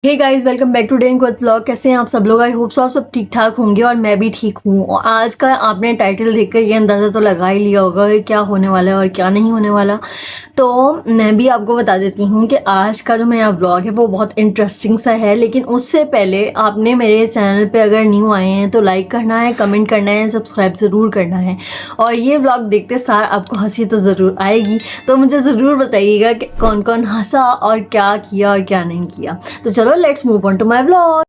Hey guys, welcome back today with vlog. कैसे हैं आप सब लोग? आई होप सो आप सब ठीक ठाक होंगे और मैं भी ठीक हूँ। और आज का आपने टाइटल देखकर ये अंदाज़ा तो लगा ही लिया होगा कि क्या होने वाला है और क्या नहीं होने वाला। तो मैं भी आपको बता देती हूँ कि आज का जो मेरा व्लॉग है वो बहुत इंटरेस्टिंग सा है। लेकिन उससे पहले आपने मेरे चैनल पे अगर न्यू आए हैं तो लाइक करना है, कमेंट करना है, सब्सक्राइब ज़रूर करना है। और ये व्लॉग देखते सार आपको हंसी तो ज़रूर आएगी, तो मुझे ज़रूर बताइएगा कि कौन कौन हंसा और क्या किया और क्या नहीं किया। तो चलो let's move on to my vlog.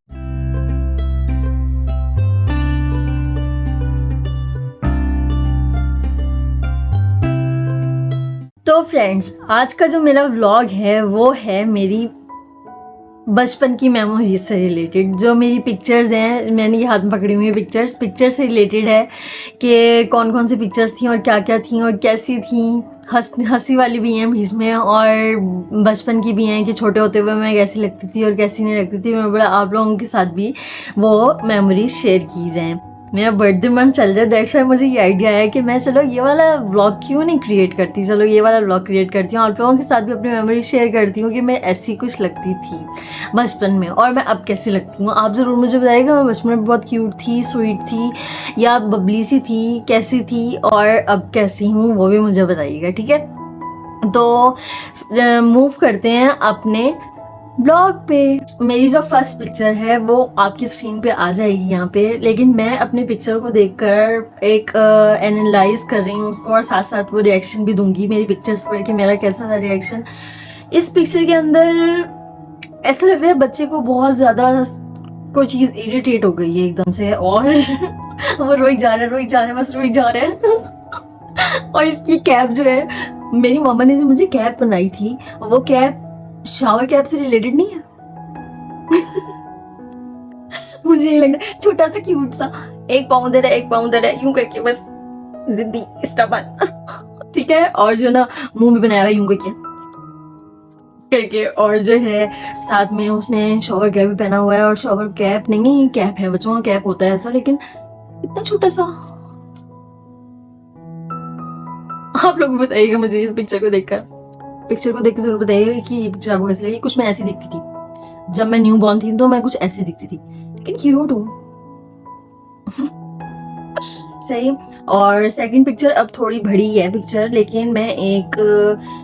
तो फ्रेंड्स, आज का जो मेरा व्लॉग है वो है मेरी बचपन की मेमोरीज से रिलेटेड। जो मेरी पिक्चर्स हैं, मैंने ये हाथ में पकड़ी हुई है पिक्चर से रिलेटेड है कि कौन कौन सी पिक्चर्स थी और क्या क्या थी और कैसी थी। हंसी वाली भी हैं बीच में और बचपन की भी हैं कि छोटे होते हुए मैं कैसी लगती थी और कैसी नहीं लगती थी। मैं बड़ा आप लोगों के साथ भी वो मेमोरीज शेयर की जाएँ। मेरा बर्थडे मंथ चल रहा है, दैट्स व्हाई मुझे ये आइडिया आया कि मैं चलो ये वाला व्लॉग क्यों नहीं क्रिएट करती, चलो ये वाला व्लॉग क्रिएट करती हूँ, आप लोगों के साथ भी अपनी मेमोरी शेयर करती हूँ कि मैं ऐसी कुछ लगती थी बचपन में और मैं अब कैसी लगती हूँ। आप ज़रूर मुझे बताइएगा मैं बचपन में बहुत क्यूट थी, स्वीट थी या बबली सी थी, कैसी थी और अब कैसी हूँ वो भी मुझे बताइएगा, ठीक है। तो मूव करते हैं अपने ब्लॉग पे। मेरी जो फर्स्ट पिक्चर है वो आपकी स्क्रीन पे आ जाएगी यहाँ पे, लेकिन मैं अपने पिक्चर को देखकर एक एनालाइज कर रही हूँ उसको और साथ साथ वो रिएक्शन भी दूंगी मेरी पिक्चर्स पर कि मेरा कैसा था रिएक्शन। इस पिक्चर के अंदर ऐसा लग रहा है बच्चे को बहुत ज़्यादा कोई चीज़ इरिटेट हो गई है एकदम से और वो रोई जा रहा है, बस रोई जा रहा है। और इसकी कैप जो है, मेरी मम्मा ने जो मुझे कैप बनाई थी वो कैप शावर कैप से रिलेटेड नहीं है। मुझे ये लग रहा है छोटा सा क्यूट सा, एक पाँव दे रहा है, एक पाँव दे रहा है, यूं करके बस जिद्दी स्टबन, ठीक है। और जो ना मुंह भी बनाया हुआ यूं करके और जो है साथ में उसने शॉवर कैप भी पहना हुआ है। और शॉवर कैप नहीं, कैप है, बच्चों का कैप होता है ऐसा, लेकिन इतना छोटा सा। आप लोग बताइएगा मुझे इस पिक्चर को देख के जरूर बताइएगा कि ये पिक्चर आपको कैसी लगी। कुछ मैं ऐसी दिखती थी जब मैं न्यू बॉर्न थी, तो मैं कुछ ऐसी दिखती थी, लेकिन क्यूट हूँ। सही। और सेकंड पिक्चर अब थोड़ी बड़ी है पिक्चर, लेकिन मैं एक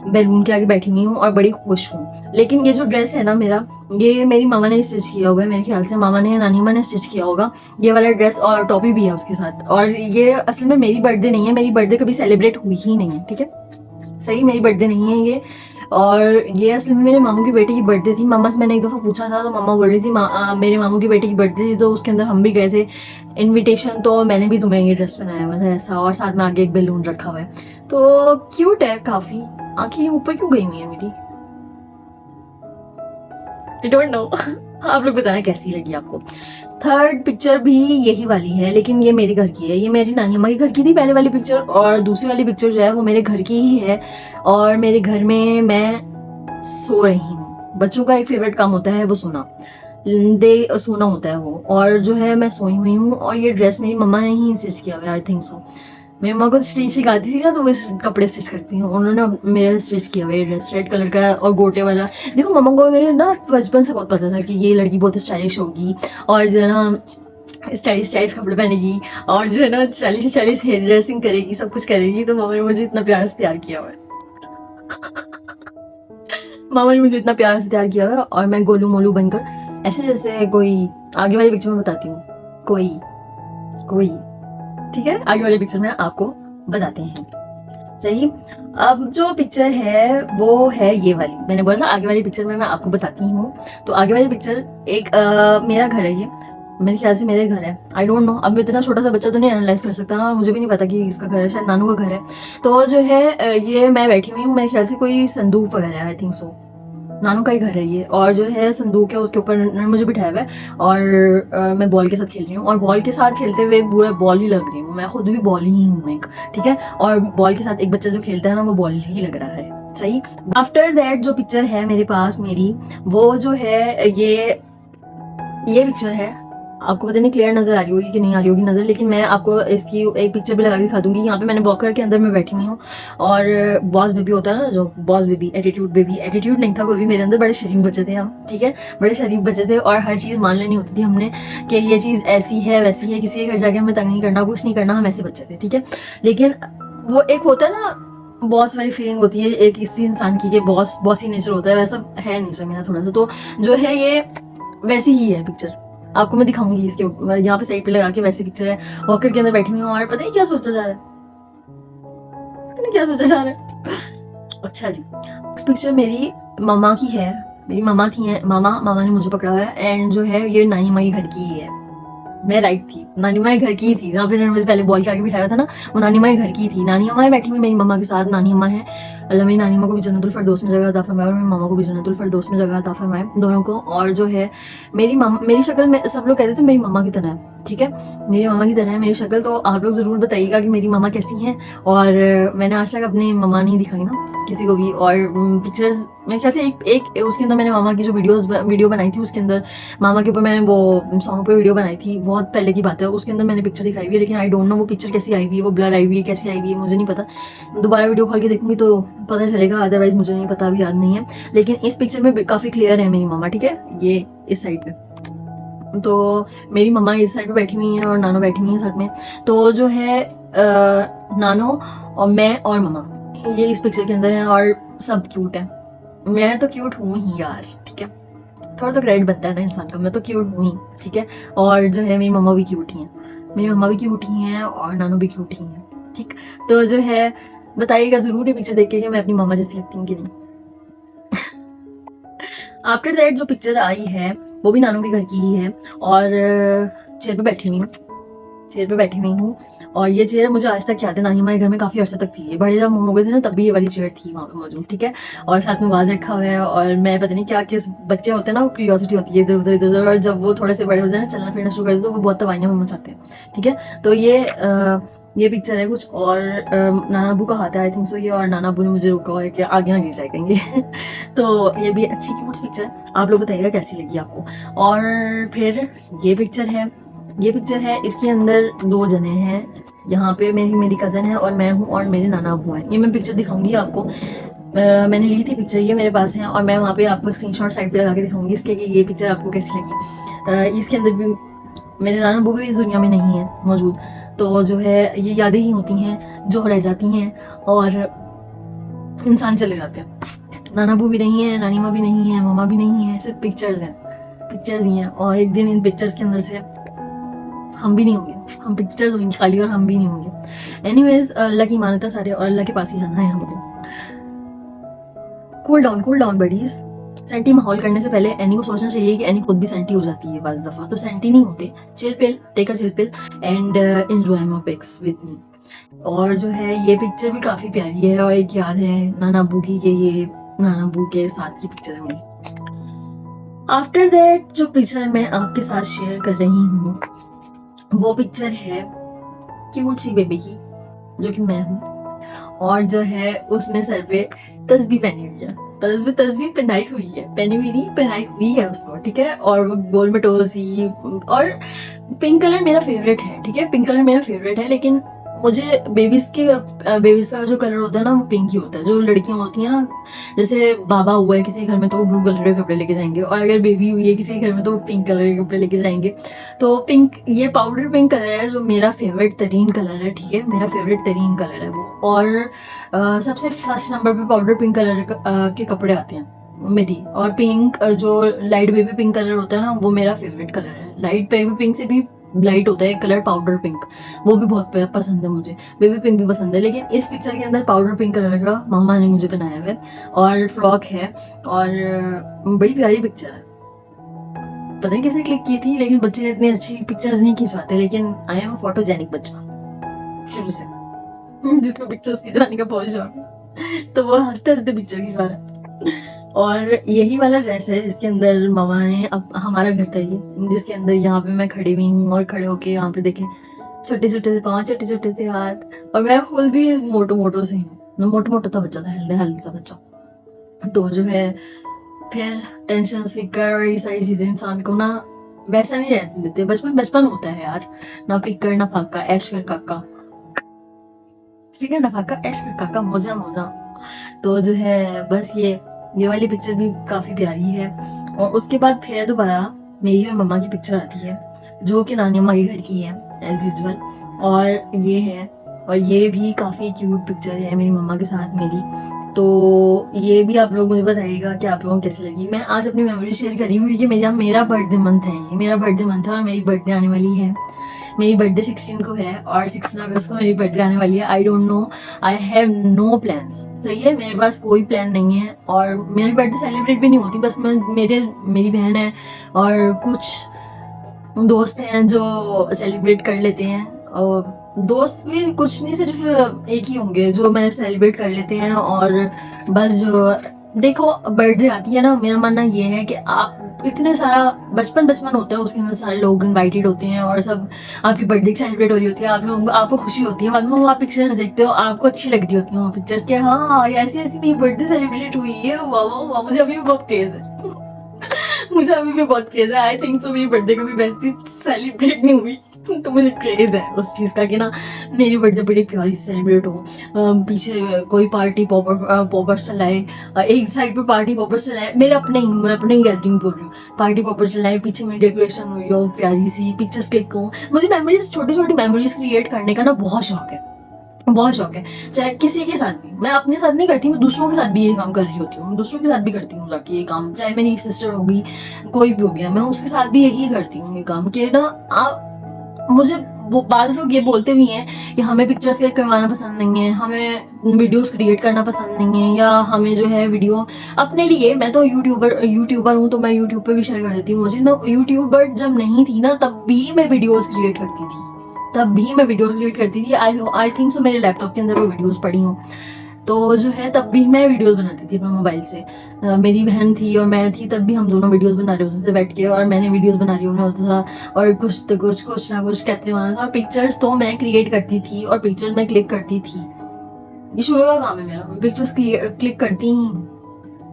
बेडरूम के आगे बैठी हुई हूँ और बड़ी खुश हूँ। लेकिन ये जो ड्रेस है ना मेरा, ये मेरी मामा ने स्टिच किया हुआ है, मेरे ख्याल से मामा ने या नानी माँ ने स्टिच किया होगा ये वाला ड्रेस, और टॉपी भी है उसके साथ। और ये असल में मेरी बर्थडे नहीं है, मेरी बर्थडे कभी सेलिब्रेट हुई ही नहीं है, ठीक है। सही, मेरी बर्थडे नहीं है ये। और ये असल में मेरे मामू की बेटे की बर्थडे थी। मामा से मैंने एक दफ़ा पूछा था तो मामा बोल रही थी मेरे मामू की बेटे की बर्थडे थी तो उसके अंदर हम भी गए थे इनविटेशन, तो मैंने भी तुम्हें ये ड्रेस पहनाया हुआ था ऐसा, और साथ में आगे एक बैलून रखा हुआ है। तो क्यूट है काफ़ी। आंखें ऊपर क्यों गई हुई है मेरी, आई डोंट नो। आप लोग बताना कैसी लगी आपको। थर्ड पिक्चर भी यही वाली है, लेकिन ये मेरे घर की है। ये मेरी नानी अम्मा के घर की थी पहले वाली पिक्चर, और दूसरी वाली पिक्चर जो है वो मेरे घर की ही है। और मेरे घर में मैं सो रही हूँ। बच्चों का एक फेवरेट काम होता है वो सोना, सोना होता है वो। और जो है मैं सोई हुई हूँ और ये ड्रेस मेरी मम्मा ने ही स्टिच किया हुआ है, आई थिंक सो। मेरी मम्मा को स्टिच सिखाती थी ना, तो वो कपड़े स्टिच करती हूँ, उन्होंने मेरा स्टिच किया हुआ है ड्रेस, रेड कलर का और गोटे वाला। देखो मम्मा को मेरे ना बचपन से बहुत पता था कि ये लड़की बहुत स्टाइलिश होगी और जो है ना स्टाइलिश कपड़े पहनेगी और जो है ना स्टाइलिश हेयर ड्रेसिंग करेगी, सब कुछ करेगी। तो मामा ने मुझे इतना प्यार से तैयार किया हुआ है। मामा ने मुझे इतना प्यार से तैयार किया हुआ है और मैं गोलू मोलू बनकर ऐसे जैसे कोई, आगे वाली पिक्चर में बताती हूँ, कोई कोई ठीक है, आगे वाली पिक्चर में आपको बताते हैं। सही। अब जो पिक्चर है वो है ये वाली, मैंने बोला था आगे वाली पिक्चर में मैं आपको बताती हूँ। तो आगे वाली पिक्चर एक मेरा घर है, ये मेरे ख्याल से मेरे घर है, आई डोंट नो। अब इतना छोटा सा बच्चा तो नहीं एनालाइज कर सकता, मुझे भी नहीं पता कि इसका घर है, शायद नानू का घर है। तो जो है ये मैं बैठी हुई हूँ, मेरे ख्याल से कोई संदूक वगैरह है, आई थिंक सो नानू का ही घर है ये। और जो है संदूक है उसके ऊपर मुझे बिठाया हुआ है और मैं बॉल के साथ खेल रही हूँ। और बॉल के साथ खेलते हुए पूरा बॉल ही लग रही हूँ, मैं खुद भी बॉल ही हूँ एक, ठीक है। और बॉल के साथ एक बच्चा जो खेलता है ना वो बॉल ही लग रहा है। सही। आफ्टर दैट जो पिक्चर है मेरे पास मेरी, वो जो है ये पिक्चर है। आपको पता नहीं क्लियर नजर आ रही होगी कि नहीं आ रही होगी नजर, लेकिन मैं आपको इसकी एक पिक्चर भी लगा के दिखा दूंगी। यहाँ पे मैंने वॉकर के अंदर मैं बैठी हुई हूँ और बॉस बेबी होता है ना, जो बॉस बेबी, एटीट्यूड नहीं था कोई भी मेरे अंदर, बड़े शरीफ बच्चे थे हम, ठीक है, बड़े शरीफ बच्चे थे और हर चीज़ मान लेनी होती थी हमने कि ये चीज़ ऐसी है वैसी है, किसी के घर जाके हमें तंग नहीं करना, कुछ नहीं करना, हम ऐसे बच्चे थे, ठीक है। लेकिन वो एक होता है ना बॉस वाली फीलिंग होती है एक इसी इंसान की, बॉसी नेचर होता है, वैसा है नेचर मेरा थोड़ा सा, तो जो है ये वैसी ही है पिक्चर। आपको मैं दिखाऊंगी इसके यहाँ पे साइड पे लगा के, वैसी पिक्चर है, वॉकर के अंदर बैठी हुई हूँ और पता नहीं क्या सोचा जा रहा है, पता नहीं क्या सोचा जा रहा है। अच्छा जी, इस पिक्चर मेरी मामा की है, मेरी मामा थी है, मामा ने मुझे पकड़ा हुआ है एंड जो है ये नानी माँ के घर की ही है। मैं राइट थी, नानी माँ घर की ही थी, जहाँ पे मुझे पहले बॉल के आगे बिठाया था ना, वो नानी माँ घर की थी। नानी अम्मा बैठी हुई मेरी मम्मा के साथ, नानी अम्मा है, अल्लाह मेरी नानी माँ को भी जन्नतुल फिरदौस में जगह अता फरमाए और मेरी मामा को भी जन्नतुल फिरदौस में जगह अता फरमाए दोनों को। और जो है मेरी शक्ल में सब लोग कहते थे मेरी मम्मा की तरह है, ठीक है, मेरी मम्मा की तरह है मेरी शक्ल, तो आप लोग ज़रूर बताइएगा कि मेरी मम्मा कैसी हैं। और मैंने आज तक अपनी मम्मा नहीं दिखाई ना किसी को भी, और पिक्चर्स मेरे ख्याल से एक उसके अंदर मैंने मामा की जो वीडियो बनाई थी, उसके अंदर मामा के ऊपर मैंने वो सॉन्ग पे वीडियो बनाई थी, बहुत पहले की बात है, उसके अंदर मैंने पिक्चर दिखाई हुई है, लेकिन आई डोंट नो वो पिक्चर कैसी आई हुई है, वो ब्लर आई हुई है, कैसी आई हुई है मुझे नहीं पता, दोबारा वीडियो खोल के देखूंगी तो पता चलेगा, अदरवाइज मुझे नहीं पता, अभी याद नहीं है। लेकिन इस पिक्चर में काफ़ी क्लियर है मेरी मम्मा, ठीक है, ये इस साइड पे, तो मेरी मम्मा इस साइड पे बैठी हुई हैं और नानो बैठी हुई हैं साथ में, तो जो है नानो और मैं और मम्मा ये इस पिक्चर के अंदर हैं और सब क्यूट है। मैं तो क्यूट हूँ ही यार, ठीक है, थोड़ा तो क्रेडिट बनता है ना इंसान का, मैं तो क्यूट हूँ ही, ठीक है। और जो है मेरी मम्मा भी क्यूट ही हैं, मेरी मम्मा भी क्यूट ही हैं और नानो भी क्यूट ही हैं, ठीक। तो जो है बताइएगा ज़रूर ये पिक्चर देख के कि मैं अपनी मम्मा जैसी लगती हूँ कि नहीं। आफ्टर दैट जो पिक्चर आई है वो भी नानू के घर की ही है और चेयर पे बैठी हुई हूँ, चेयर पे बैठी हुई हूँ। और ये चेयर मुझे आज तक याद है, नानी माँ घर में काफ़ी अर्से तक थी, ये बड़े जब हम हो गए थे ना तब भी ये वाली चेयर थी वहाँ पे मौजूद, ठीक है। और साथ में वाज रखा हुआ है और मैं पता नहीं क्या किस बच्चे होते हैं ना, वो क्यूरियोसिटी होती है इधर उधर इधर उधर, और जब वो थोड़े से बड़े हो जाए चलना फिरना शुरू कर दे तो वो बहुत तबाहियाँ मचाते हैं, ठीक है। तो ये पिक्चर है कुछ और नाना अबू का हाथ है आई थिंक सो ये, और नाना अबू ने मुझे रोका हुआ है कि आगे ना गिर जाए कहीं। तो ये भी अच्छी क्यूट पिक्चर है, आप लोग बताइएगा कैसी लगी आपको। और फिर ये पिक्चर है, इसके अंदर 2 जने हैं, यहाँ पे मेरी कज़न है और मैं हूँ और मेरे नाना अबू हैं। ये मैं पिक्चर दिखाऊंगी आपको, मैंने ली थी पिक्चर, ये मेरे पास है और मैं वहाँ पे आपको स्क्रीनशॉट साइड पे लगा के दिखाऊंगी इसके कि ये पिक्चर आपको कैसी लगी। इसके अंदर भी मेरे नाना अबू भी इस दुनिया में नहीं है मौजूद, तो जो है ये यादें ही होती हैं जो रह जाती हैं और इंसान चले जाते हैं। नाना अबू भी नहीं है, नानी माँ भी नहीं है, मामा भी नहीं है, सिर्फ पिक्चर्स हैं, पिक्चर्स ही हैं। और एक दिन इन पिक्चर्स के अंदर से हम भी नहीं होंगे, हम पिक्चर्स होंगे खाली और हम भी नहीं होंगे। एनीवेज अल्लाह की मानता सारे और अल्लाह के पास ही जाना है हमको। Cool down buddies. सेंटी माहौल करने से पहले एनी को सोचना चाहिए कि एनी खुद भी सेंटी हो जाती है बाज़ दफ़ा, तो सेंटी नहीं होते, chill pill, take a chill pill and enjoy my pics with me. और जो है ये पिक्चर भी काफ़ी प्यारी है और एक याद है नाना अबू की कि ये नाना अबू के साथ की पिक्चर है मेरी। आफ्टर दैट जो पिक्चर मैं आपके साथ शेयर कर रही हूँ वो पिक्चर है क्यूट सी बेबी की, जो कि मैं हूँ, और जो है उसने सर पे तस्बीह पहनी हुई है, तस्बीह पहनाई हुई है, पहनी हुई नहीं पहनाई हुई है उसको, ठीक है। और वो गोल मटोल सी, और पिंक कलर मेरा फेवरेट है, ठीक है, पिंक कलर मेरा फेवरेट है, लेकिन मुझे बेबीज का जो कलर होता है ना वो पिंक ही होता है। जो लड़कियां होती हैं ना, जैसे बाबा हुआ है किसी घर में तो वो ब्लू कलर के कपड़े लेके जाएंगे, और अगर बेबी हुई है किसी घर में तो वो पिंक कलर के कपड़े लेके जाएंगे। तो पिंक, ये पाउडर पिंक कलर है जो मेरा फेवरेट तरीन कलर है, ठीक है, मेरा फेवरेट तरीन कलर है वो। और सबसे फर्स्ट नंबर पे पाउडर पिंक कलर के कपड़े आते हैं मेरी। और पिंक जो लाइट बेबी पिंक कलर होता है ना वो मेरा फेवरेट कलर है। लाइट बेबी पिंक से भी लाइट होता है कलर पाउडर पिंक, वो भी बहुत पसंद है मुझे, बेबी पिंक भी पसंद है। लेकिन इस पिक्चर के अंदर पाउडर पिंक कलर का मामा ने मुझे बनाया हुआ है और फ्रॉक है, और बड़ी प्यारी पिक्चर है। पता नहीं कैसे क्लिक की थी, लेकिन बच्चे इतनी अच्छी पिक्चर्स नहीं खिंचवाते, लेकिन आई एम फोटोजेनिक बच्चा शुरू से, जिसको पिक्चर्स खिंचवाने का बहुत शौक है, तो वो हंसते हंसते पिक्चर खिंचवा रहा है। और यही वाला ड्रेस है जिसके अंदर मामा ने, अब हमारा घर था ये, जिसके अंदर यहाँ पे मैं खड़ी हुई हूँ और खड़े होके यहाँ पे देखे छोटे छोटे से पाँव, छोटे छोटे से हाथ, और मैं खुद भी मोटो से हूँ, मोटो था बच्चा था, हेल्दी सा बच्चा। तो जो है फिर टेंशन फिकर और ये सारी चीज़ें इंसान को ना वैसा नहीं रहने देते। बचपन बचपन होता है यार, ना फिक्र ना फाका, ऐश कर काका, फिक्र ना फाका, ऐश कर काका, मौजा मौजा। तो जो है बस ये वाली पिक्चर भी काफी प्यारी है। और उसके बाद फिर दोबारा मेरी और मम्मा की पिक्चर आती है, जो कि नानी अम्मा के घर की है एज यूजुअल। और ये है, और ये भी काफी क्यूट पिक्चर है मेरी मम्मा के साथ मेरी। तो ये भी आप लोग मुझे बताइएगा कि आप लोगों को कैसी लगी। मैं आज अपनी मेमोरी शेयर कर रही हूँ क्योंकि मेरा बर्थडे मंथ है, ये मेरा बर्थडे मंथ है और मेरी बर्थडे आने वाली है। मेरी बर्थडे 16 को है और 16 अगस्त को मेरी बर्थडे आने वाली है। I don't know, I have no plans. सही है, मेरे पास कोई प्लान नहीं है और मेरी बर्थडे सेलिब्रेट भी नहीं होती। बस मेरी बहन है और कुछ दोस्त हैं जो सेलिब्रेट कर लेते हैं। और दोस्त भी कुछ नहीं, सिर्फ एक ही होंगे जो मैं सेलिब्रेट कर लेते हैं। और बस जो देखो बर्थडे आती है ना, मेरा मानना ये है कि आप इतने सारा बचपन होता है, उसके अंदर सारे लोग इनवाइटेड होते हैं और सब आपकी बर्थडे सेलिब्रेट हो रही होती है। आप लोग, आपको खुशी होती है, बाद में वो आप पिक्चर्स देखते हो, आपको अच्छी लग रही होती है वो पिक्चर्स कि हाँ ऐसी ऐसी मेरी बर्थडे सेलिब्रेट हुई है, वाह वाह वाह। मुझे अभी भी बहुत क्रेज है मुझे अभी भी बहुत क्रेज है। आई थिंक सो मेरी बर्थडे कभी वैसी सेलिब्रेट नहीं हुई तो मुझे क्रेज है उस चीज़ का कि ना मेरी बर्थडे बड़ी प्यारी से सेलिब्रेट हो। पीछे कोई पार्टी पॉपर्स चलाए, एक साइड पर पार्टी पॉपर्स चलाए, मैं अपने ही गैदरिंग बोल रही हूँ, पार्टी पॉपर्स चलाए, पीछे में डेकोरेशन हुई हो प्यारी सी, पिक्चर्स क्लिक हो। मुझे मेमोरीज, छोटी छोटी मेमोरीज क्रिएट करने का ना बहुत शौक है, बहुत शौक है। चाहे किसी के साथ भी, मैं अपने साथ नहीं करती, मैं दूसरों के साथ भी ये काम कर रही होती हूँ, दूसरों के साथ भी करती हूँ जाके ये काम। चाहे मेरी सिस्टर होगी, कोई भी हो गया, मैं उसके साथ भी यही करती हूँ ये काम कि ना आप मुझे बाद लोग ये बोलते भी हैं कि हमें पिक्चर्स क्लिक करवाना पसंद नहीं है, हमें वीडियोस क्रिएट करना पसंद नहीं है, या हमें जो है वीडियो अपने लिए, मैं तो यूट्यूबर हूँ तो मैं यूट्यूब पे भी शेयर कर देती हूँ। मुझे ना यूट्यूबर जब नहीं थी ना तब भी मैं वीडियोस क्रिएट करती थी, आई थिंक सो मेरे लैपटॉप के अंदर वो वीडियोस पड़ी हूँ। तो जो है तब भी मैं वीडियोस बनाती थी अपने मोबाइल से। मेरी बहन थी और मैं थी, तब भी हम दोनों वीडियोस बना रहे होते थे बैठ के, और मैंने वीडियोस बना रही होता था और कुछ ना कुछ कहते हुआ था। पिक्चर्स तो मैं क्रिएट करती थी और पिक्चर्स मैं क्लिक करती थी, ये शुरू का काम है मेरा, पिक्चर्स क्लिक करती ही।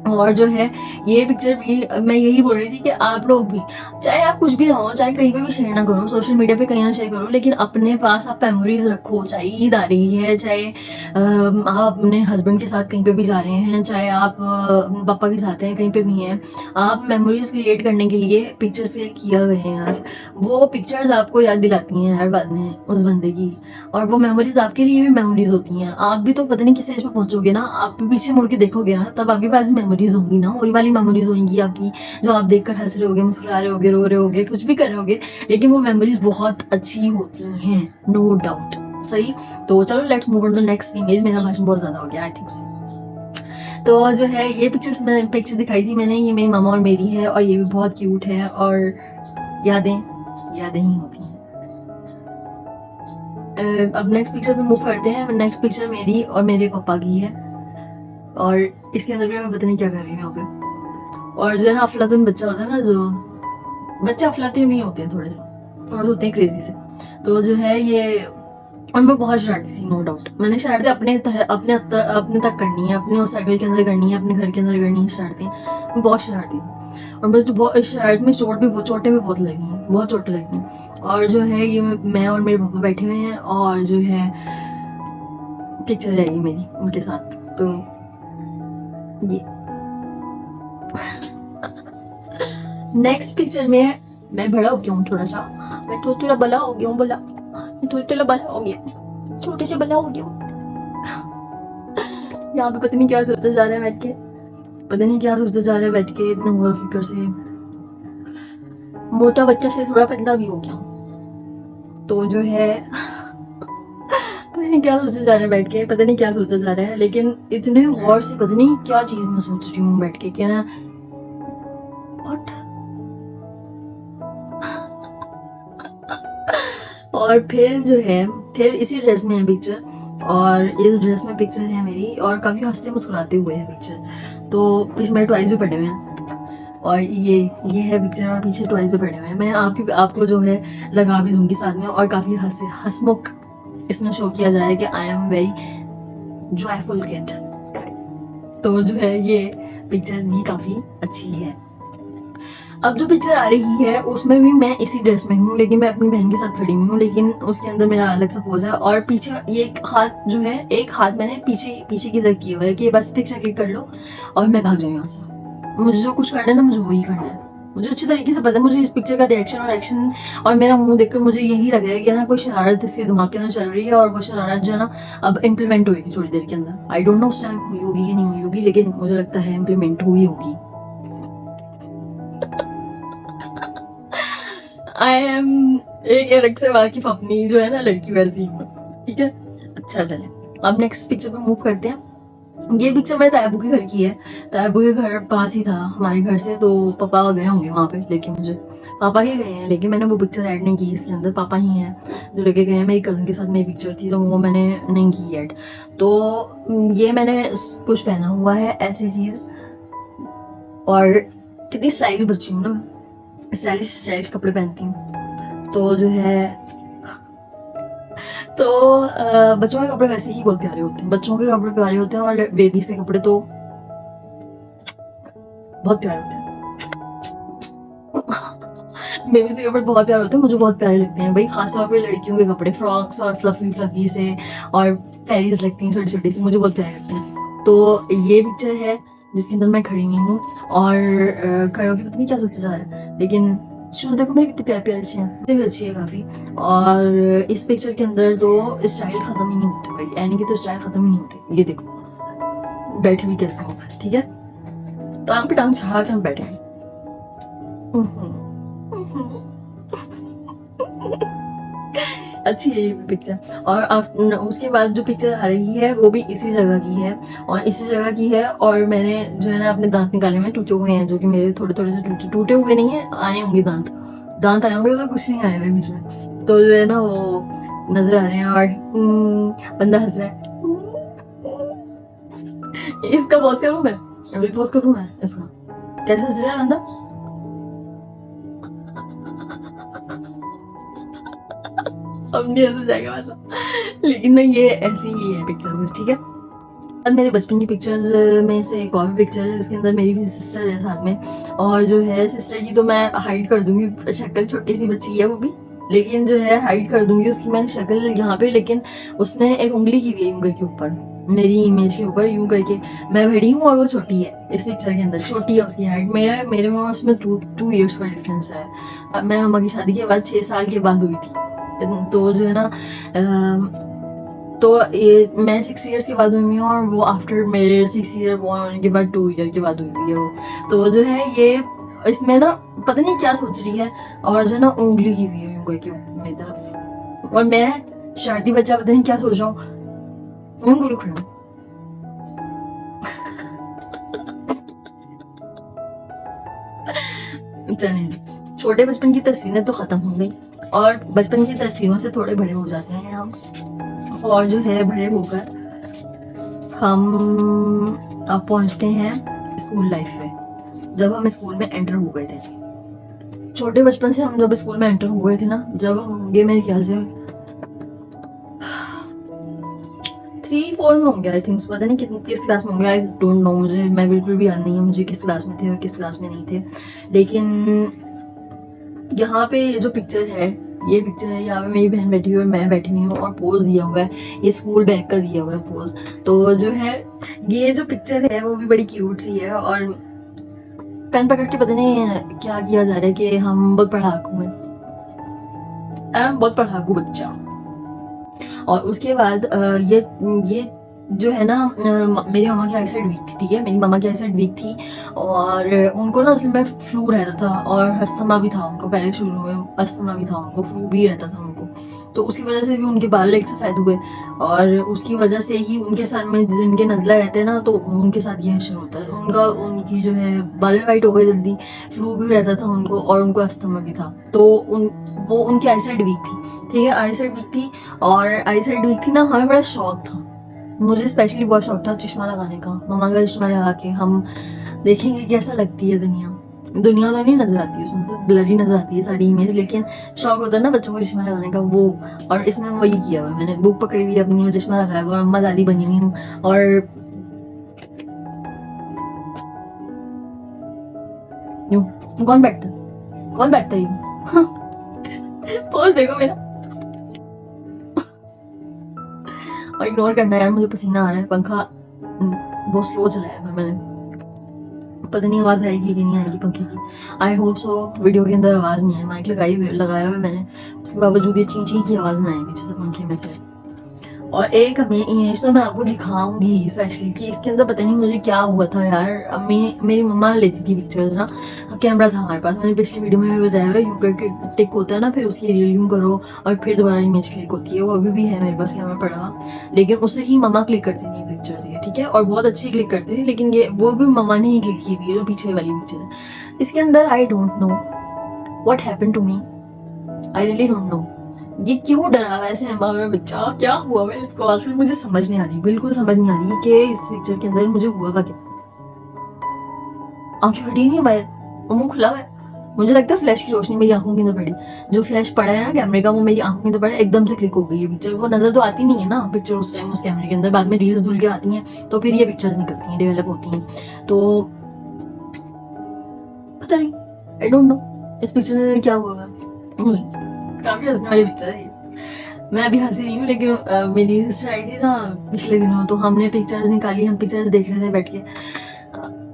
और जो है ये पिक्चर भी मैं यही बोल रही थी कि आप लोग भी, चाहे आप कुछ भी रहो, चाहे कहीं पे भी शेयर ना करो, सोशल मीडिया पे कहीं ना शेयर करो, लेकिन अपने पास आप मेमोरीज रखो। चाहे ईद आ रही है, चाहे आप अपने हस्बैंड के साथ कहीं पे भी जा रहे हैं, चाहे आप पापा के साथ हैं, कहीं पे भी हैं, आप मेमोरीज क्रिएट करने के लिए पिक्चर्स क्लिक किया गए हैं यार। वो पिक्चर्स आपको याद दिलाती हैं यार बाद में उस बंदे की, और वो मेमोरीज आपके लिए भी मेमोरीज होती हैं। आप भी तो पता नहीं किस एज पे पहुंचोगे ना, आप भी पीछे मुड़ के देखोगे ना, तब आपके पास मेमोरीज होंगी ना, वही वाली मेमोरीज होंगी आपकी, जो आप देखकर हंस रहे होगे, मुस्कुरा रहे होगे, रो रहे होगे, कुछ भी कर रहे होगे, लेकिन वो मेमोरीज बहुत अच्छी होती हैं, नो डाउट। सही, तो चलो let's move on to next image. मेरा भाषण बहुत ज्यादा हो गया आई थिंक सो। तो जो है ये पिक्चर दिखाई थी मैंने, ये मेरी मामा और मेरी है और ये भी बहुत क्यूट है, और यादें ही होती हैं। अब नेक्स्ट पिक्चर पे मूव करते हैं। नेक्स्ट पिक्चर मेरी और मेरे पापा की है, और इसके अंदर भी मैं पता नहीं क्या कर रही हूँ यहाँ पे। और जो है ना अफलातून बच्चा होता है ना, जो बच्चे अफलातून नहीं होते हैं, थोड़े होते हैं क्रेजी से। तो जो है ये उनमें बहुत शरारती थी, नो डाउट। मैंने शरारतें अपने तक करनी है, अपने उस सर्कल के अंदर करनी है, अपने घर के अंदर करनी है शरारतें। मैं बहुत शरारती हूँ और मुझे बहुत शरारत में चोटें भी बहुत लगी हैं, बहुत चोटें लगी हैं। और जो है ये मैं और मेरे पापा बैठे हुए हैं और जो है पिक्चर रहेगी मेरी उनके साथ। तो ये नेक्स्ट पिक्चर में मैं बड़ा हो गया हूँ, थोड़ा सा मैं थोड़ा बड़ा हो गया हूँ, थोड़ा बड़ा हो गया, छोटे से बड़ा हो गया हूँ। यहाँ पे पता नहीं क्या सोचता जा रहा है बैठ के, इतना गौर फिक्र से। मोटा बच्चा से थोड़ा पतला भी हो गया हूँ। तो जो है पता नहीं क्या सोचा जा रहा है बैठ के, पता नहीं क्या सोचा जा रहा है, लेकिन इतने गौर से पता नहीं क्या चीज मैं सोच रही हूँ बैठ के कि ना व्हाट। और फिर जो है फिर इसी ड्रेस में है पिक्चर, और इस ड्रेस में पिक्चर है मेरी, और काफी हंसते मुस्कुराते हुए है पिक्चर। तो पीछे मेरे टॉयज भी पड़े हुए हैं, और ये है पिक्चर, और पीछे टॉयज भी पड़े हुए हैं। मैं आपको जो है लगा भी दूंगी साथ में, और काफी हंसमुख इसमें शो किया जा रहा है कि I am very joyful kid. तो जो है ये पिक्चर भी काफी अच्छी है। अब जो पिक्चर आ रही है उसमें भी मैं इसी ड्रेस में हूँ, लेकिन मैं अपनी बहन के साथ खड़ी हुई हूँ, लेकिन उसके अंदर मेरा अलग सा पोज है। और पीछे ये एक हाथ जो है, एक हाथ मैंने पीछे पीछे की तरफ किया हुआ है कि बस पिक्चर क्लिक कर लो और मैं भाग जाऊँ यहाँ से। मुझे जो कुछ करना है ना, मुझे वही करना है। मुझे अच्छी तरीके से पता है, मुझे इस पिक्चर का रिएक्शन और एक्शन और मेरा मुंह देखकर मुझे यही लग रहा है कि ना कोई शरारत इसके दिमाग के अंदर चल रही है, और वो शरारत जो है ना अब इम्प्लीमेंट होगी थोड़ी देर के अंदर। आई डोंट नो उस टाइम हुई होगी कि नहीं हुई होगी, लेकिन मुझे लगता है इम्प्लीमेंट हुई होगी। आई एम एक अलग से वाकिफ अपनी जो है ना लड़की वैसी हूँ, ठीक है। अच्छा चले, अब नेक्स्ट पिक्चर पे मूव करते हैं। ये पिक्चर मेरे तायबू के घर की है। तायबू के घर पास ही था हमारे घर से, तो पापा गए होंगे वहाँ पे लेके मुझे। पापा ही गए हैं, लेकिन मैंने वो पिक्चर ऐड नहीं की इसके अंदर। पापा ही हैं जो लेके गए हैं। मेरी कज़न के साथ मेरी पिक्चर थी, तो वो मैंने नहीं की ऐड। तो ये मैंने कुछ पहना हुआ है ऐसी चीज़, और कितनी स्टाइलिश बच्ची हूँ ना, स्टाइलिश स्टाइलिश कपड़े पहनती हूँ। तो जो है तो बच्चों के कपड़े वैसे ही बहुत प्यारे होते हैं। बच्चों के कपड़े प्यारे होते हैं, और बेबीज के कपड़े तो बहुत प्यारे होते हैं। बेबीज के कपड़े बहुत प्यारे होते हैं, मुझे बहुत प्यारे लगते हैं भाई। खासतौर पे लड़कियों के कपड़े, फ्रॉक्स और फ्लफी फ्लफी से, और फेरीज लगती हैं छोटी छोटी सी, मुझे बहुत प्यारे लगते हैं। तो ये पिक्चर है जिसके अंदर मैं खड़ी हुई हूँ, और खड़े होकर पता नहीं क्या सोचा जा रहा है, लेकिन शूज देखो मेरे कितने प्यारे प्यारे अच्छे हैं, मुझे भी अच्छी है काफी। और इस पिक्चर के अंदर तो स्टाइल खत्म ही नहीं होते भाई, एनी के तो स्टाइल खत्म ही नहीं होते। ये देखो बैठे भी कैसे हो, ठीक है, टांग पे टांग चढ़ा के हम बैठे हैं। अच्छी है ये पिक्चर। और उसके बाद जो पिक्चर आ रही है वो भी इसी जगह की है, और इसी जगह की है। और मैंने जो है ना अपने दांत निकाले में टूटे हुए हैं, जो कि मेरे थोड़े थोड़े से टूटे हुए नहीं है, आए होंगे दांत। दांत आए होंगे तो कुछ नहीं आए हुए बीच में, तो जो है ना वो नजर आ रहे हैं। और बंदा हंस रहा है। इसका पॉज करूं मैं, अभी पॉज करूं मैं इसका। कैसे हंस रहा है बंदा। अब नहीं हंसा जाएगा मतलब, लेकिन ना ये ऐसी ही है पिक्चर बस, ठीक है। और मेरे बचपन की पिक्चर्स में से एक और पिक्चर है जिसके अंदर मेरी भी सिस्टर है साथ में। और जो है सिस्टर की तो मैं हाइड कर दूंगी, शक्ल छोटी सी बच्ची है वो भी, लेकिन जो है हाइड कर दूंगी उसकी मैं शक्ल यहाँ पे। लेकिन उसने एक उंगली की हुई है यूं के ऊपर, मेरी इमेज के ऊपर यूं करके। मैं बड़ी हूँ और वो छोटी है इस पिक्चर के अंदर, छोटी है उसकी हाइट। मेरे में उसमें 2 years का डिफरेंस है। अब मैं मम्मा की शादी के बाद 6 साल के बाद हुई थी, तो जो है ना तो ये मैं 6 years के बाद हुई हूँ, और वो आफ्टर मेरे 6 year born होने के बाद 2 year के बाद हुई है वो। तो जो है ये इसमें ना पता नहीं क्या सोच रही है, और जो है ना उंगली की हुई है यूं करके मेरी तरफ, और मैं शरारती बच्चा पता नहीं क्या सोच रहा हूँ। बोलो खड़ा चलिए, छोटे बचपन की तस्वीरें तो खत्म हो गई, और बचपन की तस्वीरों से थोड़े बड़े हो जाते हैं हम, और जो है बड़े होकर हम अब पहुंचते हैं स्कूल लाइफ में, जब हम स्कूल में एंटर हो गए थे। छोटे बचपन से हम जब स्कूल में एंटर हो गए थे ना, जब हम होंगे मेरे ख्याल से 3-4 में होंगे आई थिंक, पता नहीं किस क्लास में होंगे, आई डोंट नो, मैं बिल्कुल भी याद नहीं है मुझे किस क्लास में थे और किस क्लास में नहीं थे। लेकिन यहाँ पे ये जो पिक्चर है, ये पिक्चर है, यहाँ पे मेरी बहन बैठी हुई है और मैं बैठी हुई हूँ, और पोज दिया हुआ है, ये स्कूल बैग का दिया हुआ है पोज। तो जो है ये जो पिक्चर है वो भी बड़ी क्यूट सी है, और पेन पकड़ के पता नहीं क्या किया जा रहा है कि हम बहुत पढ़ाकू हैं, बहुत पढ़ाकू बच्चा। और उसके बाद ये जो है ना मेरी मम्मा की आईसाइट वीक थी, ठीक है, मेरी मम्मा की आईसाइट वीक थी, और उनको ना असल में फ्लू रहता था, और अस्थमा भी था उनको, पहले शुरू में अस्थमा भी था उनको, फ्लू भी रहता था उनको। तो उसकी वजह से भी उनके बाल एक सफ़ेद हुए, और उसकी वजह से ही उनके सर में जिनके नज़ला रहते हैं ना, तो उनके साथ ये हशर होता है उनकी जो है बाल वाइट हो गए जल्दी। फ्लू भी रहता था उनको, और उनको अस्थमा भी था। तो वो उनकी आईसाइट वीक थी, ठीक है, आईसाइट वीक थी। और आईसाइट वीक थी ना, हमें बड़ा शौक था, मुझे स्पेशली बहुत शौक था चश्मा लगाने का। मम्मा का चश्मा लगा के हम देखेंगे कैसा लगती है दुनिया। दुनिया तो नहीं नजर आती, उसमें से ब्लरी नजर आती है सारी इमेज, लेकिन शौक होता है ना बच्चों को चश्मा लगाने का वो। और इसमें वही किया हुआ है, मैंने बुक पकड़ी हुई अपनी, चश्मा लगाया हुआ, अम्मा दादी बनी हुई हूँ। और यूं कौन बैठता है? कौन बैठता है पोज देखो मेरा। और इग्नोर करना यार, मुझे पसीना आ रहा है, पंखा बहुत स्लो चलाया है मैंने, पता नहीं आवाज आएगी कि नहीं आएगी पंखे की। I hope so. वीडियो के अंदर आवाज नहीं है, माइक लगाया हुआ है मैंने, उसके बावजूद ये ची ची की आवाज ना आए पीछे से पंखे में से। और एक हमें इमेज तो मैं आपको दिखाऊंगी स्पेशली कि इसके अंदर पता नहीं मुझे क्या हुआ था यार। मेरी मम्मा लेती थी पिक्चर्स ना, कैमरा था हमारे पास, मैंने पिछली वीडियो में भी बताया हुआ, यूं करके टिक होता है ना, फिर उसकी रील यूं करो और फिर दोबारा इमेज क्लिक होती है, वो अभी भी है मेरे पास कैमरा पड़ा हुआ, लेकिन उससे ही मम्मा क्लिक करती थी पिक्चर्स ये, ठीक है, और बहुत अच्छी क्लिक करती थी, लेकिन ये वो भी मम्मा ने ही क्लिक की हुई है जो पीछे वाली पिक्चर है। इसके अंदर I don't know what happened to me, I really don't know ये क्यों डरा हुआ ऐसे अम्मा में बच्चा, क्या हुआ है इसको, आखिर मुझे समझ नहीं आ रही, बिल्कुल समझ नहीं आ रही कि इस पिक्चर के अंदर मुझे हुआ क्या। आंखें फटी नहीं है बाहर, मुंह खुला हुआ है, मुझे लगता है फ्लैश की रोशनी मेरी आंखों के अंदर पड़ी, जो फ्लैश पड़ा है ना कैमरे का वो मेरी आंखों के अंदर पड़ा, एकदम से क्लिक हो गई है पिक्चर, वो नजर तो आती नहीं है ना पिक्चर उस टाइम उस कैमरे के अंदर, बाद में रील्स धुल के आती हैं तो फिर ये पिक्चर्स निकलती हैं, डेवलप होती हैं, तो पता नहीं, आई डोंट नो इस पिक्चर में क्या हुआ। मुझे काफी हंसने वाली पिक्चर है, मैं अभी हंसी रही हूँ, लेकिन मेरी सिस्टर आई थी ना पिछले दिनों, तो हमने पिक्चर्स निकाली, हम पिक्चर्स देख रहे थे बैठ के,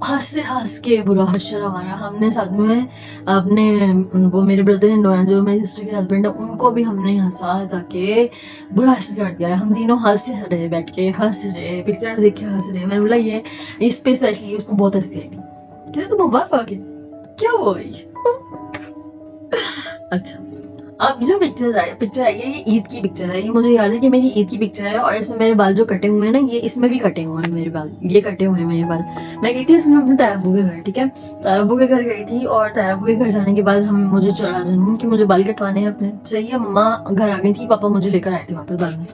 हंस के बुरा हश्र हमारा, हमने साथ में अपने वो मेरे ब्रदर इन लॉ हैं जो मेरी सिस्टर के हस्बैंड है, उनको भी हमने हंसा के बुरा हश्र कर दिया है, हम तीनों हंस रहे बैठ के, हंस रहे पिक्चर देख के हंस रहे। मैंने बोला ये इस पे स्पेशली उसको बहुत हंसी आई थी, कहते तुम मुबारक आ गए, क्या हुआ भाई अच्छा, अब जो पिक्चर आई है ये ईद की पिक्चर है, ये मुझे याद है कि मेरी ईद की पिक्चर है, और इसमें मेरे बाल जो कटे हुए हैं ना, ये इसमें भी कटे हुए हैं मेरे बाल, ये कटे हुए हैं मेरे बाल। मैं गई थी इसमें अपने तायाबू के घर, ठीक है, तायाबू के घर गई थी, और तायाबू के घर जाने के बाद हम मुझे चढ़ा जनून कि मुझे बाल कटवाने हैं अपने, सही है, मम्मा घर आ गई थी, पापा मुझे लेकर आए थे वापस बाद में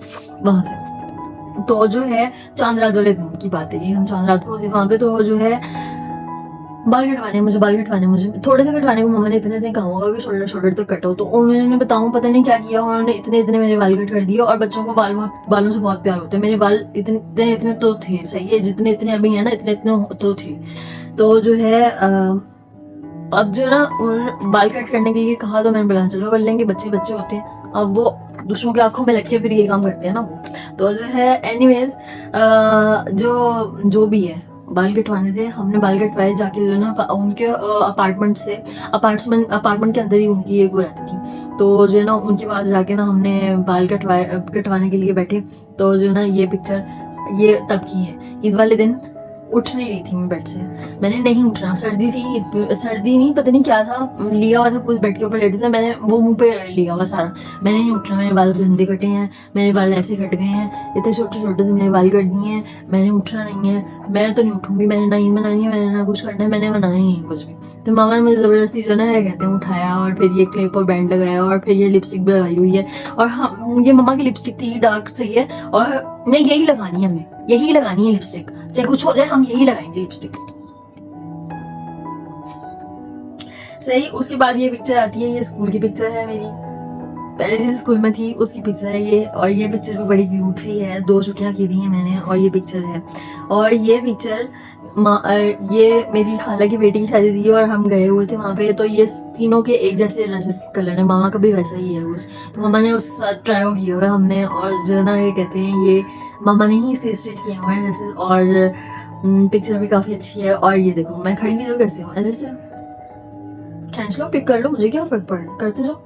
वहां से। तो जो है चांद रात वाले दिन की बात है ये, हम चांद रात को वहां पे, तो जो है बाल कटवाने, मुझे थोड़े से कटवाने को मम्मा ने इतने कहा होगा कि शोल्डर तक कटो, तो उन्होंने बताऊं पता नहीं क्या किया, उन्होंने इतने मेरे बाल कट कर दिए, और बच्चों को बालों से बहुत प्यार होता है, मेरे बाल इतने तो थे, सही है, जितने अभी है ना इतने तो थे, तो जो है अब जो है ना उन्होंने बाल कट करने के लिए कहा, तो मैंने बोला चलो कर लेंगे, बच्चे होते हैं, अब वो दूसरों की आंखों में लग के फिर ये काम करते हैं ना वो, तो जो है एनीवेज जो भी है बाल कटवाने थे, हमने बाल कटवाए जाके जो ना उनके अपार्टमेंट के अंदर ही उनकी एक वो रहती थी, तो जो है ना उनके पास जाके ना हमने बाल कटवाने के लिए बैठे, तो जो ना ये पिक्चर ये तब की है, ईद वाले दिन उठ नहीं रही थी मैं बेड से, मैंने नहीं उठना, सर्दी नहीं पता नहीं क्या था, लिया हुआ था कुछ बेड के ऊपर लेटे थे, मैंने वो मुंह पे लिया हुआ सारा, मैंने नहीं उठना, मेरे बाल गंदे कटे हैं, मेरे बाल ऐसे कट गए हैं, इतने छोटे से मेरे बाल कट दिए हैं, मैंने उठना नहीं है, मैं तो नहीं उठूंगी, मैंने ना ईद मनानी है, मैंने ना कुछ करना है, मैंने मनाना ही नहीं कुछ भी। तो मामा ने मुझे जबरदस्ती जो है कहते हैं उठाया, और फिर ये क्लिप और बैंड लगाया, और फिर ये लिपस्टिक भी लगाई हुई है, और हम ये मम्मा की लिपस्टिक थी डार्क सही है, और नहीं यही लगानी है, हमें यही लगानी है लिपस्टिक, चाहे कुछ हो जाए हम यही लगाएंगे लिपस्टिक, सही। उसके बाद ये पिक्चर आती है, ये स्कूल की पिक्चर है मेरी, पहले जिस स्कूल में थी उसकी पिक्चर है ये, और ये पिक्चर भी बड़ी क्यूट सी है, 2 छुट्टियां की हुई हैं मैंने, और ये पिक्चर है, और ये पिक्चर ये मेरी खाला की बेटी की शादी थी, और हम गए हुए थे वहाँ पे, तो ये तीनों के एक जैसे ड्रेसेस के कलर है, मामा का भी वैसा ही है कुछ, तो मामा ने उस साथ ट्राई किया हुआ है हमने, और जो है ना ये कहते हैं ये मामा ने ही इसे स्टिच किए हुए हैं ड्रेसेस, और पिक्चर भी काफ़ी अच्छी है, और ये देखो मैं खड़ी भी तो कैसे हूँ, ऐसे से खींच लो, पिक कर लो, मुझे क्या फर्क पड़ रहा है, करते जाओ।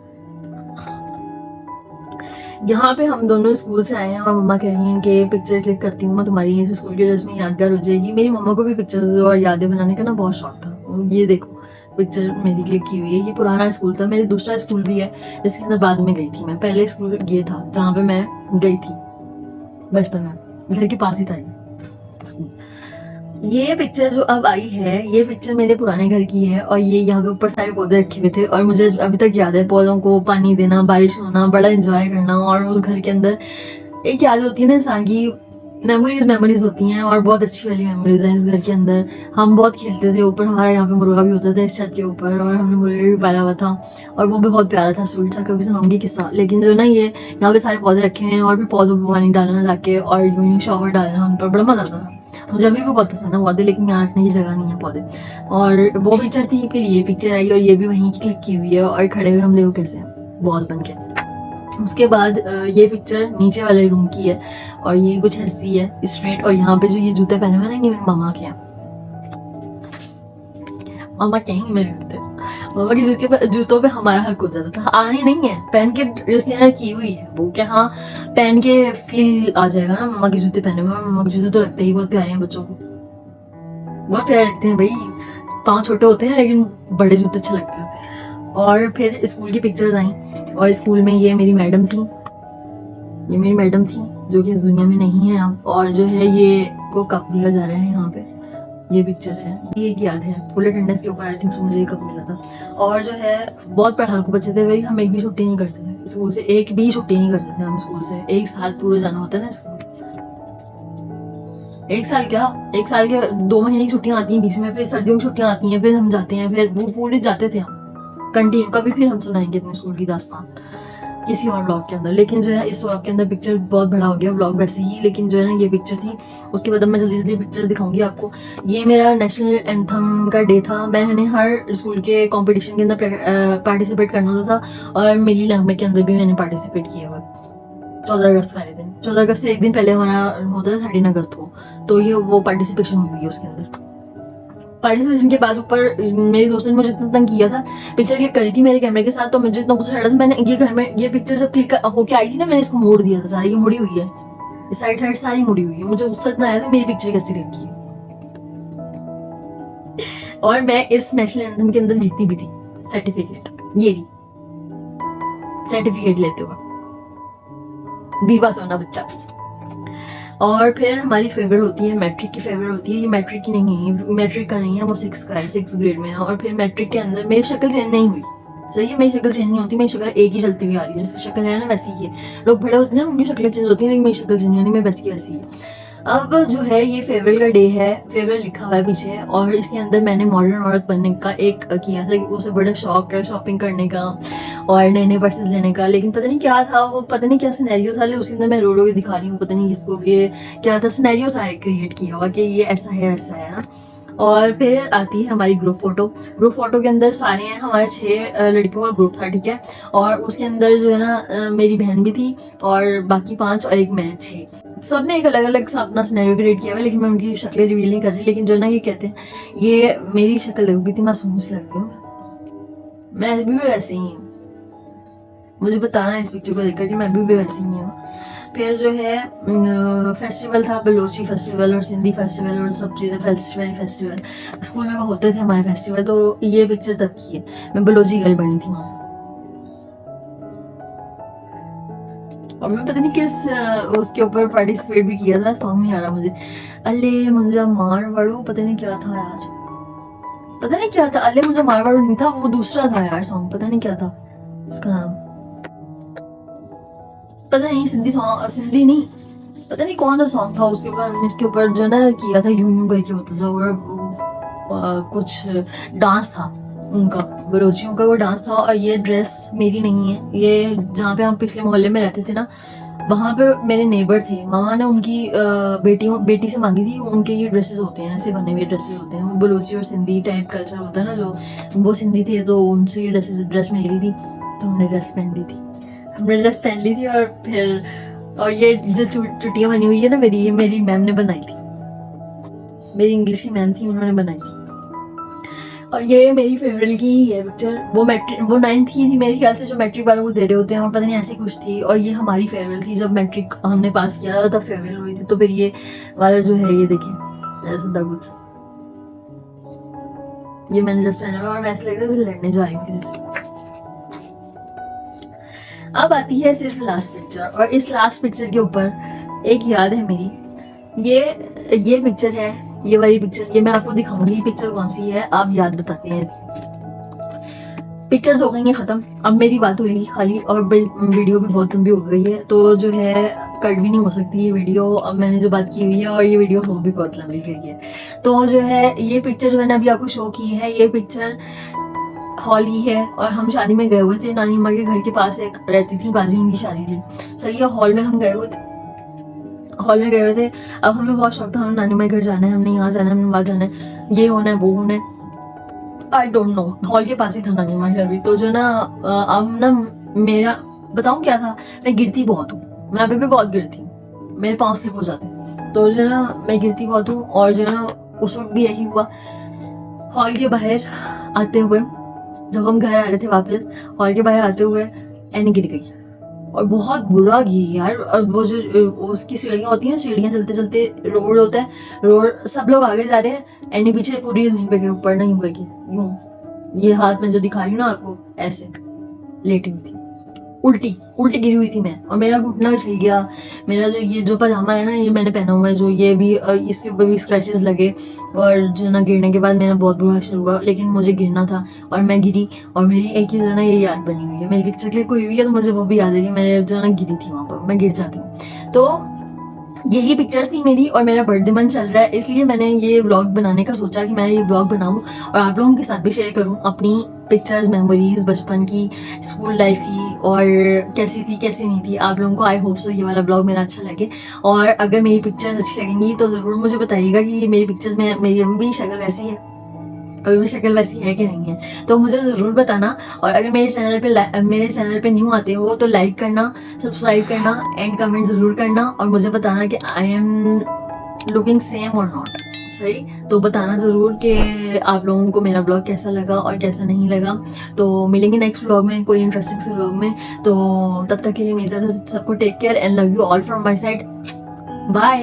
यहाँ पे हम दोनों स्कूल से आए हैं, और मम्मा कह रही हैं कि पिक्चर क्लिक करती हूँ मैं तुम्हारी, ये स्कूल की ड्रेस में यादगार हो जाएगी। मेरी मम्मा को भी पिक्चर्स और यादें बनाने का ना बहुत शौक था, ये देखो पिक्चर मेरी क्लिक की हुई है, ये पुराना स्कूल था, मेरे दूसरा स्कूल भी है जिसके अंदर बाद में गई थी मैं, पहले स्कूल ये था जहाँ पे मैं गई थी बचपन में, घर के पास ही था ये स्कूल। ये पिक्चर जो अब आई है, ये पिक्चर मेरे पुराने घर की है, और ये यहाँ पे ऊपर सारे पौधे रखे हुए थे, और मुझे अभी तक याद है पौधों को पानी देना, बारिश होना, बड़ा एंजॉय करना, और उस घर के अंदर एक याद होती है ना इंसान की, मेमोरीज होती हैं, और बहुत अच्छी वाली मेमोरीज हैं इस घर के अंदर। हम बहुत खेलते थे, ऊपर हमारे यहाँ पे मुर्गा भी होता था इस छत के ऊपर, और हमने मुर्गा भी पाला हुआ था, और वो भी बहुत प्यारा था, स्वीट सा, कभी सुनाऊंगी किस्सा। लेकिन जो ना ये यहाँ पे सारे पौधे रखे हैं, और फिर पौधों पर पानी डालना जाके, और यूं शॉवर डालना उन पर, बड़ा मजा आता था। मुझे अभी भी बहुत पसंद है पौधे, लेकिन यहाँ रखने की जगह नहीं है पौधे। और वो पिक्चर थी, फिर ये पिक्चर आई और ये भी वहीं की क्लिक की हुई है, और खड़े हुए हम देखो कैसे हैं बॉस बन के। उसके बाद ये पिक्चर नीचे वाले रूम की है, और ये कुछ ऐसी है स्ट्रेट, और यहाँ पे जो ये जूते पहने हुए हैं ना, ये मेरे मामा के हैं। मामा के ही मेरे जूते, मामा के जूतों पे हमारा हक हो जाता था। आने नहीं है, पहन के उसने की हुई है वो, क्या हाँ पहन के फील आ जाएगा ना मामा के जूते पहने हुए। मामा के जूते तो लगते ही बहुत प्यारे हैं, बच्चों को बहुत प्यारे लगते हैं भाई। पाँव छोटे होते हैं लेकिन बड़े जूते अच्छे लगते हैं। और फिर स्कूल की पिक्चर्स आई, और स्कूल में ये मेरी मैडम थी, ये मेरी मैडम थी जो कि इस दुनिया में नहीं है अब। और जो है ये को कप दिया जा रहा है यहाँ पे, ये पिक्चर है, ये एक याद है फुल अटेंडेंस के ऊपर आई थिंक मुझे ये कप मिला था। और जो है बहुत पढ़ाकू बच्चे थे भाई, हम एक भी छुट्टी नहीं करते थे स्कूल से, एक भी छुट्टी नहीं करते थे हम स्कूल से। एक साल पूरा जाना होता है ना स्कूल, एक साल क्या, एक साल के 2 महीने की छुट्टियां आती हैं बीच में, फिर सर्दियों की छुट्टियां आती हैं, फिर हम जाते हैं, फिर वो पूरे जाते थे हम कंटिन्यू। कभी फिर हम सुनाएंगे अपने स्कूल की दास्तान किसी और व्लॉग के अंदर। लेकिन जो है इस व्लॉग के अंदर पिक्चर बहुत बड़ा हो गया व्लॉग वैसे ही, लेकिन जो है ना ये पिक्चर थी। उसके बाद अब मैं जल्दी जल्दी पिक्चर्स दिखाऊंगी आपको। ये मेरा नेशनल एंथम का डे था, मैंने हर स्कूल के कंपटीशन के अंदर पार्टिसिपेट करना होता था, और मेरी लैंग्वेज के अंदर भी मैंने पार्टिसिपेट किया हुआ। 14 अगस्त वाले दिन, 14 अगस्त से एक दिन पहले हमारा होता था 13 अगस्त को, तो ये वो पार्टिसिपेशन हुई है उसके अंदर। पार्टिसिपेशन के बाद ऊपर मेरी दोस्त ने मुझे इतना तंग किया था, पिक्चर क्लिक करी थी मेरे कैमरे के साथ, तो मुझे इतना गुस्सा चढ़ा था। मैंने ये घर में ये पिक्चर जब क्लिक होके आई थी ना, मैंने इसको मोड़ दिया था सारी, ये मुड़ी हुई है, साइड साइड सारी मुड़ी हुई है। मुझे गुस्सा इतना आया था मेरी पिक्चर कैसे क्लिक की। और मैं इस नेशनल एंथम के अंदर जीती भी थी सर्टिफिकेट, ये रही सर्टिफिकेट लेते हुए, बीवा सोना बच्चा। और फिर हमारी फेवरेट होती है मैट्रिक की फेवरेट होती है, ये मैट्रिक की नहीं है, मैट्रिक का नहीं है, वो 6 का है, 6 ग्रेड में है। और फिर मैट्रिक के अंदर मेरी शक्ल चेंज नहीं हुई, सही है, मेरी शक्ल चेंज नहीं होती, मेरी शक्ल एक ही चलती हुई आ रही है, जैसे शक्ल है ना वैसी ही है। लोग बड़े होते हैं ना उनकी शक्लें चेंज होती है, लेकिन मेरी शक्ल चेंज नहीं होती, मैं वैसी की वैसी है। अब जो है ये फेवरेट का डे है, फेवरेट लिखा हुआ है पीछे, और इसके अंदर मैंने मॉडर्न औरत बनने का एक किया था कि उसे बड़ा शौक है शॉपिंग करने का और नए नए पर्सेस लेने का। लेकिन पता नहीं क्या था वो, पता नहीं क्या सिनेरियो था, उसके अंदर मैं रो रो के दिखा रही हूँ, पता नहीं किसको कि क्या था, सिनेरियो था क्रिएट किया हुआ कि ये ऐसा है वैसा है ना। और फिर आती है हमारी ग्रुप फोटो। ग्रुप फोटो के अंदर सारे हैं, हमारे 6 लड़कियों का ग्रुप था, ठीक है। और उसके अंदर जो है ना मेरी बहन भी थी, और बाकी 5 और एक मैं, 6 सबने एक अलग अलग सा अपना सिनेरियो क्रिएट किया हुआ, लेकिन मैं उनकी शक्लें रिवील नहीं कर रही। लेकिन जो ना ये कहते हैं ये मेरी शक्ल लगोगी थी, मासूम सी लग रही हूँ, मैं अभी भी वैसे ही हूँ। मुझे बताना इस पिक्चर को देखकर कि मैं अभी भी वैसे ही हूँ। फिर जो है फेस्टिवल था, बलोची फेस्टिवल और सिंधी फेस्टिवल और सब चीज़ें फेस्टिवल स्कूल में होते थे हमारे फेस्टिवल। तो ये पिक्चर तब की है, मैं बलोची गर्ल बनी थी वहाँ। और मैं पता नहीं किस उसके ऊपर पार्टिसिपेट भी किया था, सॉन्ग नहीं आ रहा मुझे, अले मुझे मारवाड़ो, पता नहीं क्या था यार, पता नहीं क्या था, अले मुझे मारवाड़ो नहीं था, वो दूसरा था यार सॉन्ग, पता नहीं क्या था इसका नाम, पता नहीं सिंधी सॉन्ग, सिंधी नहीं, पता नहीं कौन सा सॉन्ग था उसके ऊपर। हमने इसके ऊपर जो ना किया था यूं यूं करके होता था, और कुछ डांस था उनका, बलोचियों का वो डांस था। और ये ड्रेस मेरी नहीं है, ये जहाँ पे हम पिछले मोहल्ले में रहते थे ना, वहाँ पे मेरे नेबर थे, मामा ने उनकी बेटी से मांगी थी, उनके ये ड्रेसेस होते हैं, ऐसे बने हुए ड्रेसेस होते हैं, वो बलोची और सिंधी टाइप कल्चर होता है ना, जो वो सिंधी थे तो उनसे ये ड्रेस मिली थी, तो हमने ड्रेस पहन ली थी, हमने ड्रेस पहन ली थी। और फिर और ये जो चुटियाँ बनी हुई है ना मेरी, ये मेरी मैम ने बनाई थी, मेरी इंग्लिश की मैम थी, उन्होंने बनाई थी। और ये मेरी फेवरेट की ही है पिक्चर, वो 9th की थी मेरे ख्याल से, जो मैट्रिक वालों को दे रहे होते हैं, और पता नहीं ऐसी कुछ थी। और ये हमारी फेवरेट थी, जब मैट्रिक हमने पास किया तब फेवरेट हुई थी। तो फिर ये वाला जो है ये देखिए ऐसा था कुछ, ये मैंने ड्रेस पहना और मैं ऐसा लग रहा है लड़ने जा रही हूँ किसी से। अब आती है सिर्फ लास्ट पिक्चर, और इस लास्ट पिक्चर के ऊपर एक याद है मेरी, ये पिक्चर है, ये वाली पिक्चर, ये मैं आपको दिखाऊंगी पिक्चर कौन सी है, आप याद बताते हैं इसकी। पिक्चर्स हो गई हैं खत्म, अब मेरी बात होगी खाली, और वीडियो भी बहुत लंबी हो गई है, तो जो है कट भी नहीं हो सकती ये वीडियो, अब मैंने जो बात की हुई है, और ये वीडियो हो भी बहुत लंबी गई है। तो जो है ये पिक्चर जो मैंने अभी आपको शो की है, ये पिक्चर हॉल ही है, और हम शादी में गए हुए थे, नानी अम्मा के घर के पास एक रहती थी बाजी, उनकी शादी थी, सही है, हॉल में हम गए हुए थे। हॉल में गए हुए थे। अब हमें बहुत शौक था, हमें नानी माँ के घर जाना है, हमने यहाँ जाना है, हमने वहाँ जाना है, ये होना है वो होना है, आई डोंट नो। हॉल के पास ही था नानी माँ का घर भी। तो जो ना अब ना मेरा बताऊँ क्या था, मैं गिरती बहुत हूँ, मैं अभी भी बहुत गिरती हूँ, मेरे पाँव स्लिप हो जाते हैं। तो जो ना मैं गिरती बहुत हूँ, और जो ना उस वक्त भी यही हुआ। हॉल के बाहर आते हुए, जब हम घर आ रहे थे वापस, हॉल के बाहर आते हुए एनी गिर गई, और बहुत बुरा गिरी यार। और वो जो उसकी सीढ़ियाँ होती हैं, सीढ़ियाँ चलते चलते रोड होता है, रोड सब लोग आगे जा रहे हैं, एनी पीछे पूरी जमीन पे ऊपर नहीं हुआ कि यूं, ये हाथ में जो दिखा रही हूँ ना आपको, ऐसे लेटी हुई थी, उल्टी उल्टी गिरी हुई थी मैं, और मेरा घुटना भी छिल गया। मेरा जो ये जो पजामा है ना, ये मैंने पहना हुआ है जो, ये भी इसके ऊपर भी स्क्रैचेस लगे। और जो ना गिरने के बाद मेरा बहुत बुरा हाल हुआ, लेकिन मुझे गिरना था और मैं गिरी। और मेरी एक ही जो ना ये याद बनी हुई है, मेरी पिक्चर क्लिक हुई हुई है, तो मुझे वो भी याद है कि मैंने जो ना गिरी थी वहाँ पर, मैं गिर जाती हूँ। तो यही पिक्चर्स थी मेरी, और मेरा बर्थडे मंथ चल रहा है, इसलिए मैंने ये व्लॉग बनाने का सोचा कि मैं ये व्लॉग बनाऊं और आप लोगों के साथ भी शेयर करूं अपनी पिक्चर्स, मेमोरीज बचपन की, स्कूल लाइफ की, और कैसी थी कैसी नहीं थी आप लोगों को। आई होप सो ये वाला व्लॉग मेरा अच्छा लगे, और अगर मेरी पिक्चर्स अच्छी लगेंगी तो ज़रूर मुझे बताइएगा कि मेरी पिक्चर्स में मेरी अभी भी शक्ल वैसी है, अभी भी शक्ल वैसी है कि नहीं है, तो मुझे ज़रूर बताना। और अगर मेरे चैनल पे न्यू आते हो तो लाइक करना, सब्सक्राइब करना, एंड कमेंट ज़रूर करना, और मुझे बताना कि आई एम लुकिंग सेम और नॉट। सही, तो बताना ज़रूर कि आप लोगों को मेरा ब्लॉग कैसा लगा और कैसा नहीं लगा। तो मिलेंगे नेक्स्ट ब्लॉग में, कोई इंटरेस्टिंग से ब्लॉग में। तो तब तक के लिए मेरी तरफ से सबको take care and love you all from my side. Bye.